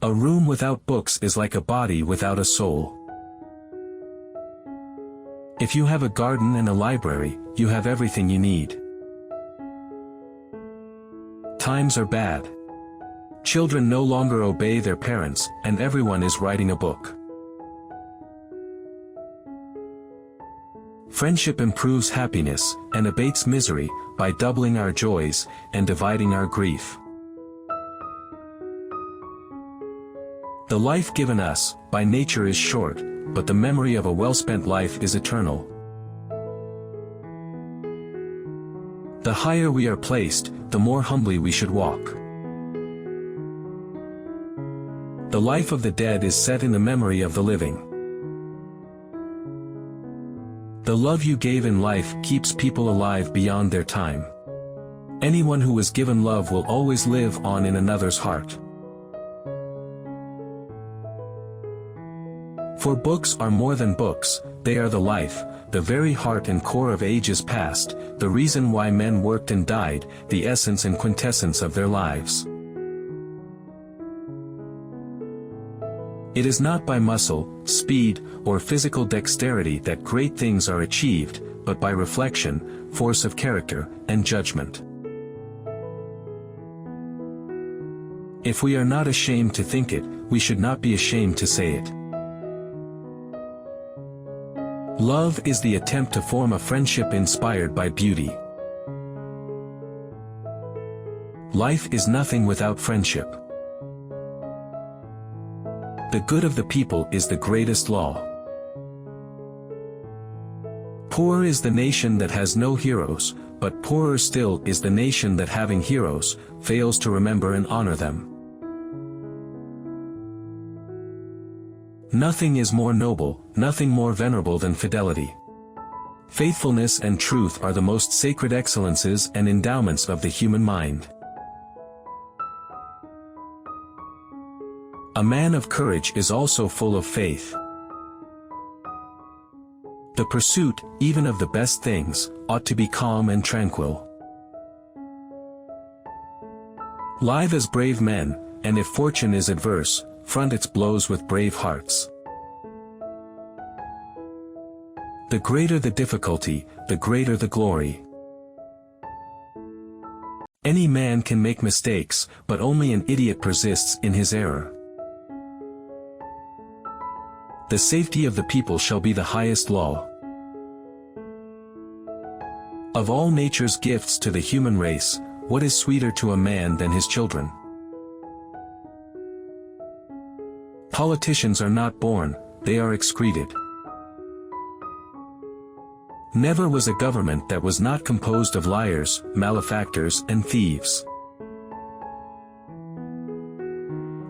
A room without books is like a body without a soul. If you have a garden and a library, you have everything you need. Times are bad. Children no longer obey their parents, and everyone is writing a book. Friendship improves happiness, and abates misery, by doubling our joys, and dividing our grief. The life given us, by nature is short, but the memory of a well-spent life is eternal. The higher we are placed, the more humbly we should walk. The life of the dead is set in the memory of the living. The love you gave in life keeps people alive beyond their time. Anyone who was given love will always live on in another's heart. For books are more than books, they are the life, the very heart and core of ages past, the reason why men worked and died, the essence and quintessence of their lives. It is not by muscle, speed, or physical dexterity that great things are achieved, but by reflection, force of character, and judgment. If we are not ashamed to think it, we should not be ashamed to say it. Love is the attempt to form a friendship inspired by beauty. Life is nothing without friendship. The good of the people is the greatest law. Poor is the nation that has no heroes, but poorer still is the nation that having heroes, fails to remember and honor them. Nothing is more noble, nothing more venerable than fidelity. Faithfulness and truth are the most sacred excellences and endowments of the human mind. A man of courage is also full of faith. The pursuit, even of the best things, ought to be calm and tranquil. Live as brave men, and if fortune is adverse, front its blows with brave hearts. The greater the difficulty, the greater the glory. Any man can make mistakes, but only an idiot persists in his error. The safety of the people shall be the highest law. Of all nature's gifts to the human race, what is sweeter to a man than his children? Politicians are not born, they are excreted. Never was a government that was not composed of liars, malefactors, and thieves.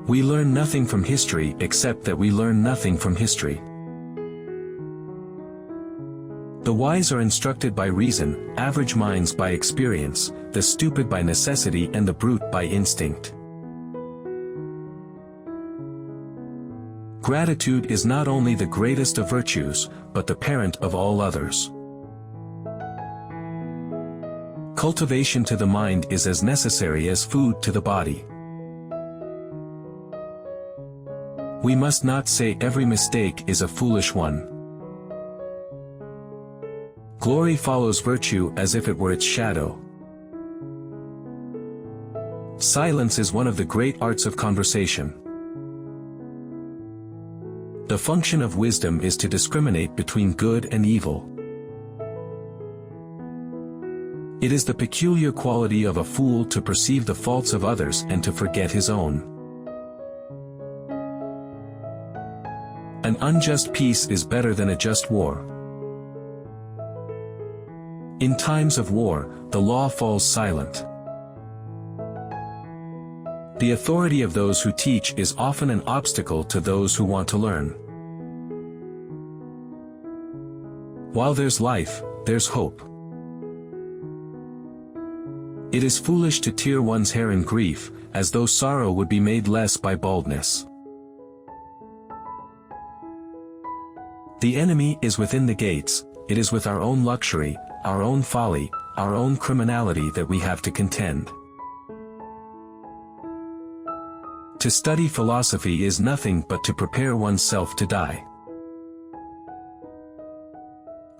We learn nothing from history except that we learn nothing from history. The wise are instructed by reason, average minds by experience, the stupid by necessity and the brute by instinct. Gratitude is not only the greatest of virtues, but the parent of all others. Cultivation to the mind is as necessary as food to the body. We must not say every mistake is a foolish one. Glory follows virtue as if it were its shadow. Silence is one of the great arts of conversation. The function of wisdom is to discriminate between good and evil. It is the peculiar quality of a fool to perceive the faults of others and to forget his own. An unjust peace is better than a just war. In times of war, the law falls silent. The authority of those who teach is often an obstacle to those who want to learn. While there's life, there's hope. It is foolish to tear one's hair in grief, as though sorrow would be made less by baldness. The enemy is within the gates, it is with our own luxury, our own folly, our own criminality that we have to contend. To study philosophy is nothing but to prepare oneself to die.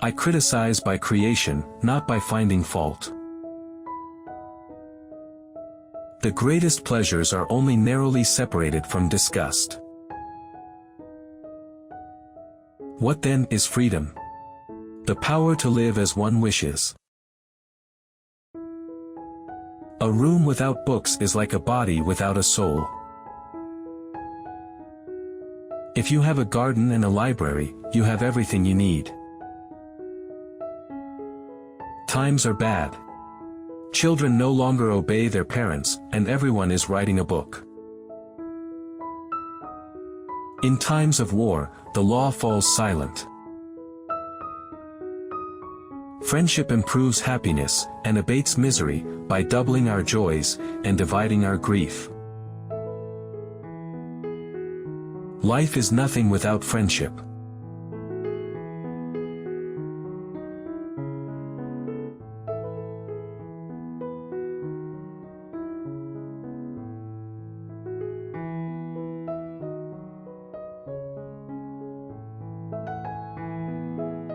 I criticize by creation, not by finding fault. The greatest pleasures are only narrowly separated from disgust. What then is freedom? The power to live as one wishes. A room without books is like a body without a soul. If you have a garden and a library, you have everything you need. Times are bad. Children no longer obey their parents, and everyone is writing a book. In times of war, the law falls silent. Friendship improves happiness, and abates misery, by doubling our joys, and dividing our grief. Life is nothing without friendship.